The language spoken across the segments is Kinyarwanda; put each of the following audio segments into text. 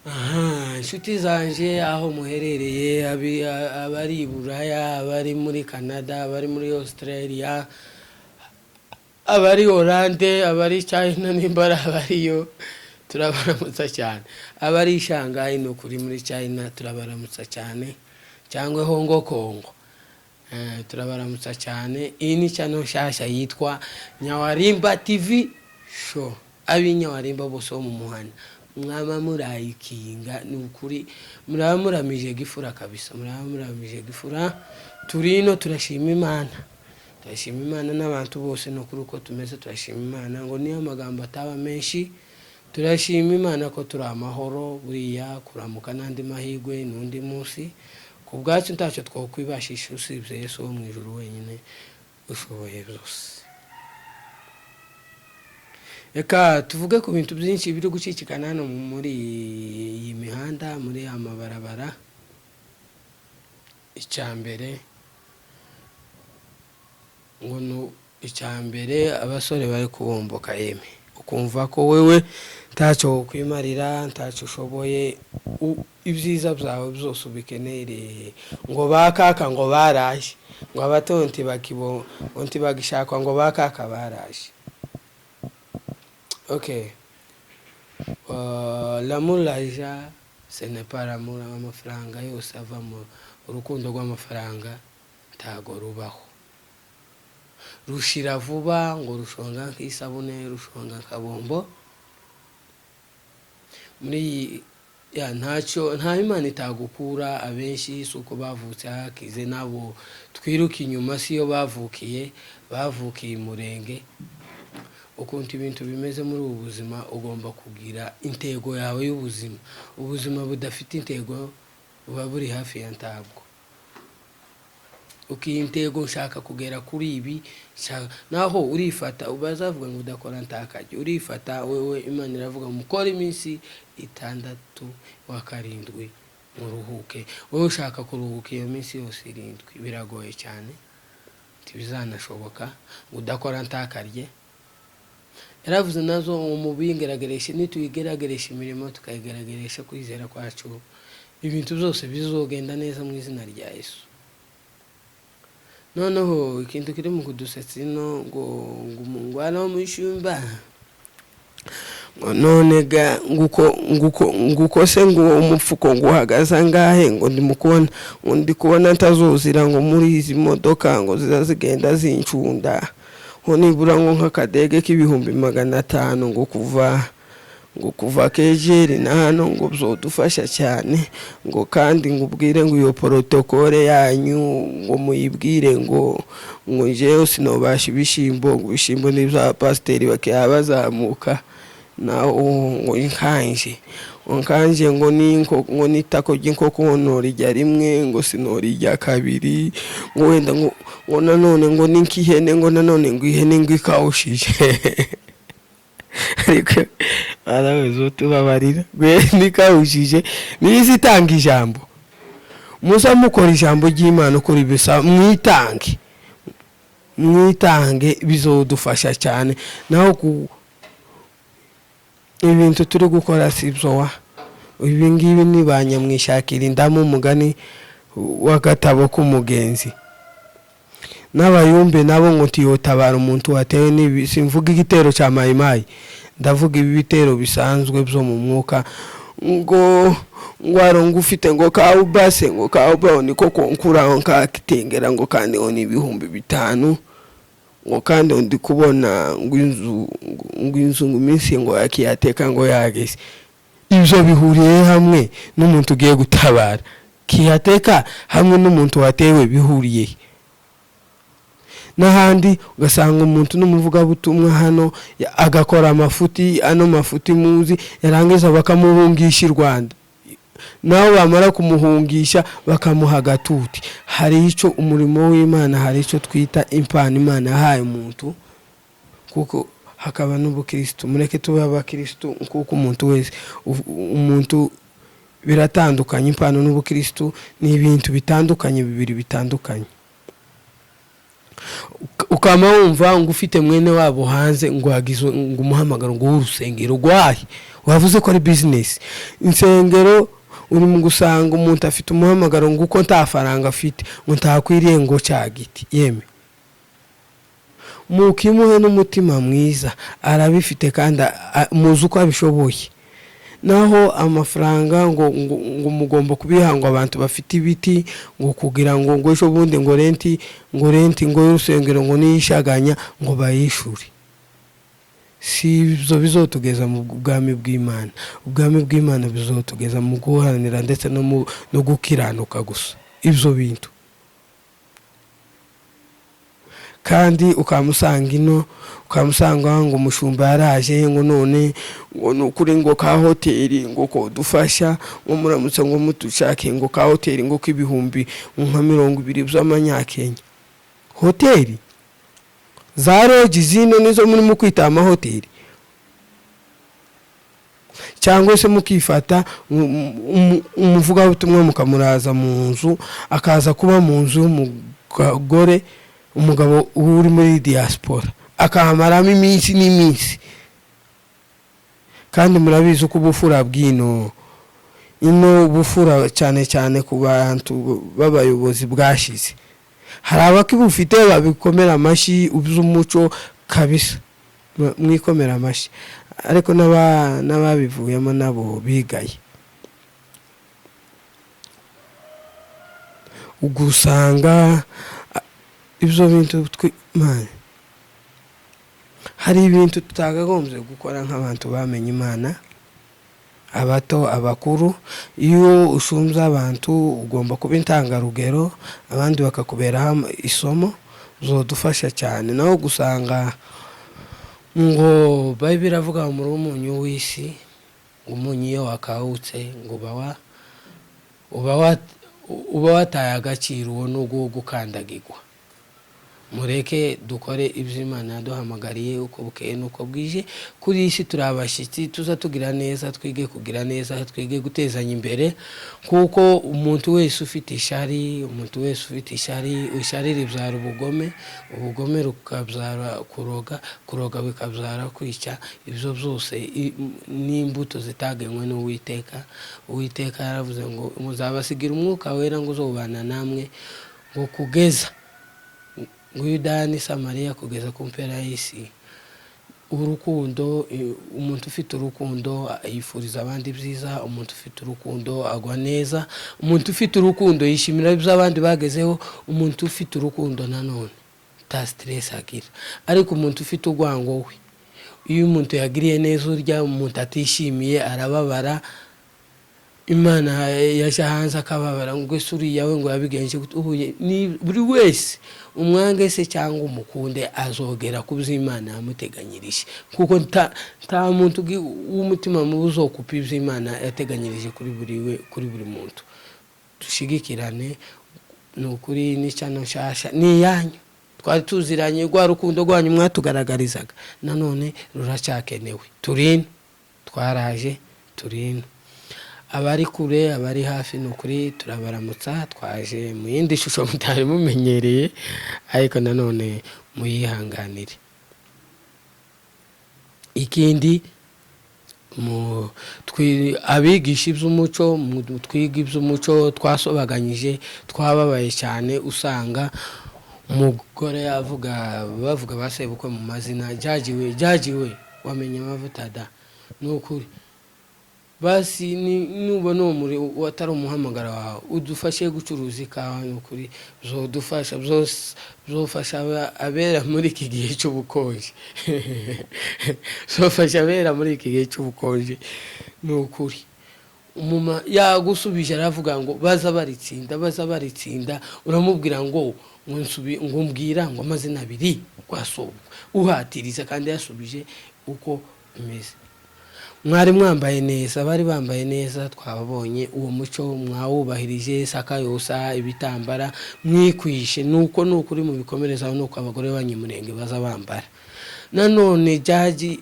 Aha, inshuti zanje aho muherereye abari i Buraya, abari muri Canada, abari muri Australia, abari Hollande, abari China n'imbara abariyo turabaramutsa cyane. Abari Shanghai no kuri muri China turabaramutsa cyane, cyangwa Hongo Kongo. Turabaramutsa cyane. Iyi ni channel nshasha yitwa Nyawarimba TV Show. Abi Nyawarimba bose mu muhanda. Mwaba murayikinga ni ukuri muraba muramije gifura kabisa, muraba muramije gifura. Turino turashima Imana, turashima Imana n'abantu bose no kuri uko tumeze, turashima Imana ngo niyo amagambo ataba menshi. Turashima Imana ko turi amahoro, buriya kuramuka n'andi mahigwe n'undi munsi. Ku bwacu ntacyo twokwibashisha usibye Yesu wo mu ijuru wenyine ushoboye byose. Eka tuvuge ku bintu byinshi biri gucicikana hano muri iyi mihanda, muri amabarabara. Icyambere ngo no icyambere abasore bari kubomboka yeme, ukumva ko wewe ntacyo kwimarira, ntacyo ushoboye, ibyiza byawe byose ubikenere, ngo bakaka ngo baraje, ngo abatonti bakibo onti bagishakwa ngo bakaka baraje. Ok, l'amour l'argent ce n'est pas l'amour. Amafaranga yose ava mu urukundo rw'amafaranga ntago rubaho, rushira vuba, ngo rushonga nk'isabune, rushonga nk'abombo. Muri ya ntacyo, nta Imana itagukura. Abenshi suko bavutse hakize, nabo twiruka inyuma siyo bavukiye umurenge. Ukuntu ibintu bimeze muri ubu buzima, ugomba kugira intego yawe y'ubuzima. Ubuzima budafite intego buba buri hafi ya ntabwo. Intego nshaka kugera kuri ibi, naho urifata ubazavuga ngo udakora ntakajye, urifata wewe Imana iravuga mukora iminsi 6 wa 7 muruhuke. Wowe ushaka kuruhuka iyo minsi yose 7, biragoye cyane, ntibizanashoboka udakora ntakarye. Yaravuze nazo umubingeragereshe, nituyigerageresha imirimo tukayigerageresha kwizera kwacu, ibintu byose bizogenda neza mu izina rya Yesu. Noneho ikintu kiri mu kudusetsa ino ngo ara mushumba none ga nguko se ngo umupfuko ngo uhagaza ngahe, ngo ndikubona ntazozira ngo muri izi modoka ngo zizagenda zincunda, ho nibura ngo nk'akadege k'ibihumbi 500 ngo kuva kejeri na hano ngo bizodufasha cyane, ngo kandi ngubwire ngo iyo protokole yanyu ngo muyibwire ngo jewe sinobasha ibishimbo, ngo ibishimbo n'ibya pasiteri bakiyabazamuka naho ngo nkanje ngo nitako ry'inkoko ntorijya rimwe, ngo sinorijya kabiri, ngo wenda ngo nanone ngo ninkihene, ngo nanone ngo ihene ngo ikawushije. Ariko arawezo tubabarira gwe nikawushije nizi tanga ijambo, muza mukora ijambo ry'Imana uko ribisa, mwitange bizodufasha cyane. Naho ku ibintu turi gukora sibyo ibi ngibi ni banyamwishakira indamu, umugani w'agatabo k'umugenzi. N'abayumbe nabo ngo tiyotabara umuntu watewe n'ibi, simvuga igitero cya mayimayi, ndavuga ibi bitero bisanzwe byo mu mwuka. Ngo arongo ufite ngo kaubase ngo kaubao niko konkuraho nkakitengera, ngo kandi ngo ni 5,000, ngo kandi ndi kubona ngo inzu ngo iminsi ngo yakiyateka ngo yageze. Ibyo bihuriye hamwe n'umuntu ugiye gutabara, kiyateka hamwe n'umuntu watewe bihuriye. N'ahandi ugasanga umuntu n'umuvuga butumwa hano agakora amafuti, ano mafuti muzi yarangiza bakamuhungisha i Rwanda, naho bamara kumuhungisha bakamuha gatuti. Hari icyo umurimo w'Imana, hari icyo twita impano Imana yahaye umuntu, kuko hakaba n'ubukristo. Mureke tube abakristo kuko umuntu wese, umuntu biratandukanye. Impano n'ubukristo ni ibintu bitandukanye, bibiri bitandukanye. Ukama wumva ngo ufite mwene wabo hanze ngo hagize ngo umuhamagaro ngo urusengero rwahe, wavuze ko ari business. Insengero uri mu gusanga umuntu afite umuhamagaro ngo uko nta faranga afite ngo ntakwiriye ngo cyagiti yeme mukimuhe n'umutima mwiza arabifite kandi muzi uko abishoboye. Naho amafaranga ngo mugomba kubihangwa abantu bafite ibiti ngo kugira ngo ejo bundi ngo renti ngo urusengero ngo niyishaganya ngo bayishure. Si byo bizotugeza mu bwami bw'Imana. Ubwami bw'Imana bizotugeza mu guharanira ndetse no gukiranuka gusa ibyo bintu. Kandi ukamusanga ngo umushumba yaraje ngo none ngo nukuri ngo ka hoteli ngo ko dufasha ngo muramutse ngo mutushake ngo ka hoteli ngo k'ibihumbi nka 200 by'amanyakenya. Hoteli za roji zino nizo muri mu kwita amahoteli, cyangwa se mukifata umuvuga butumwa mukamuraza mu nzu akaza kuba mu nzu y'umugore umugabo uri muri diaspora akahamaramo iminsi n'iminsi. Kandi murabizi uko ubufura bw'ino bufura cyane ku bantu b'abayobozi bwashize. Hari abakibufite babikomera amashi uby'umuco kabisa mwikomera amashi, ariko n'ababivuyemo nabo bigaye. Ugusanga ibyo bintu hari ibintu tutagagombye gukora nk'abantu bamenye Imana, abato abakuru. Iyo ushumza abantu ugomba kuba intangarugero, abandi bakakuberaho isomo zodufasha cyane. Naho gusanga ngo Bible iravuga muri umunyu w'isi, umunyu iyo wakawutse ngo uba wataye agaciro no gukandagirwa. Mureke dukore iby'Imana yaduhamagariye uko bukeye nuko bwije. Kuri isi turabashitsi tuza tugira neza, twige kugira neza, twige gutezanya imbere, kuko umuntu wese ufite ishari ishari ribyara ubugome rukabyara kuroga bikabyara kwica. Ibyo byose n'imbuto zitagenwe n'Uwiteka. Uwiteka yaravuze ngo muzabasigira umwuka wera ngo uzobana namwe ngo kugeza Yudani Samariya kugeza ku mpera y'isi. Urukundo, umuntu ufite urukundo yifuriza abandi byiza, umuntu ufite urukundo agwa neza, umuntu ufite urukundo yishimira ibyo abandi bagezeho, umuntu ufite urukundo nanone ta stress agira. Ariko umuntu ufite urwango we, iyo umuntu yagiriye neza urya umuntu atishimiye arababara. Imana yaje hanze akababara ngo suri yawe ngo yabigenje uhuye ni buri wese umwange se cyangwa umukunde azogera kuby'Imana yamuteganyirije, kuko nta muntu w'umutima mubi uzokupa iby'Imana yateganyirije kuri buri muntu. Dushigikirane n'ukuri n'icano nshasha ni yanyu. Twari tuziranye rwa rukundo rwanyu mwatugaragarizaga, nanone ruracyakenewe. Twaraje turine. Abari kure abari hafi n'ukuri turabaramutsa, twaje mu yindi shusho mutari mumenyereye, ariko nanone muyihanganire. Ikindi abigisha iby'umuco twiga iby'umuco twasobaganyije twababaye cyane. Usanga umugore bavuga basebukwe mu mazina, jajiwe wamenye amavuta da. N'ukuri basi nubona umuri watari umuhamagara wawe udufashe gucuruza ikawa, n'ukuri zodufasha zofasha abera muri iki gihe cy'ubukonje zofasha abera muri iki gihe cy'ubukonje. N'ukuri yagusubije aravuga ngo baza baritsinda, uramubwira ngo mbwira ngo amazina abiri kwasobwa, uhatiriza kandi yasubije uko bimeze. Mwari mwambaye neza, bari bambaye neza, twababonye uwo muco mwawubahirije, sakayosa ibitambara mwikwishe. Nuko nukuri mu bikomereza nuko abagore banyimurenge baza bambara. Nanone jaji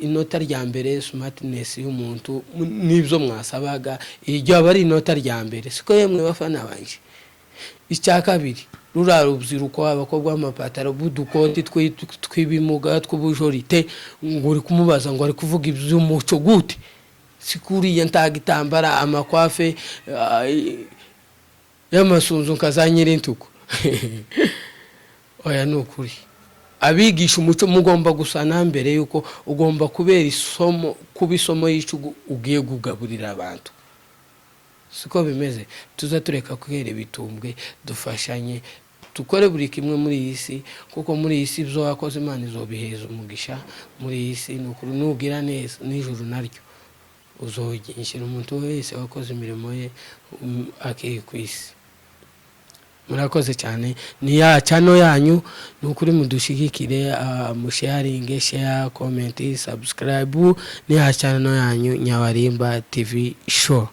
inota rya mbere smartness y'umuntu nibyo mwasabaga, iryo abari inota rya mbere. Siko yemwe bafana banje. Icya kabiri rura rubyiruko abakobwa b'amapataro budukoti twibimuga tw'ubujorite ngo uri kumubaza ngo ari kuvuga iby'umuco gute sikuriye ntagitambara amakwafe y'amasunzu kazanyira intuko oya nukuri abigisha umuco mugomba gusana mbere yuko ugomba kubera isomo kubisomo yicu ugiye kugaburira abantu siko bimeze tuza tureka kwera ibitumbwe dufashanye tukore buri kimwe muri iyi si kuko muri iyi si byo wakoze Imana izobiheza umugisha muri iyi si nukuri nugira neza n'ijuru naryo uzogishyira umuntu wese wakoze imirimo ye akiri ku isi murakoze cyane ni ya channel yanyu nukuri mudushigikire musharinge share comment subscribe ni ya channel yanyu Nyabarimba TV show.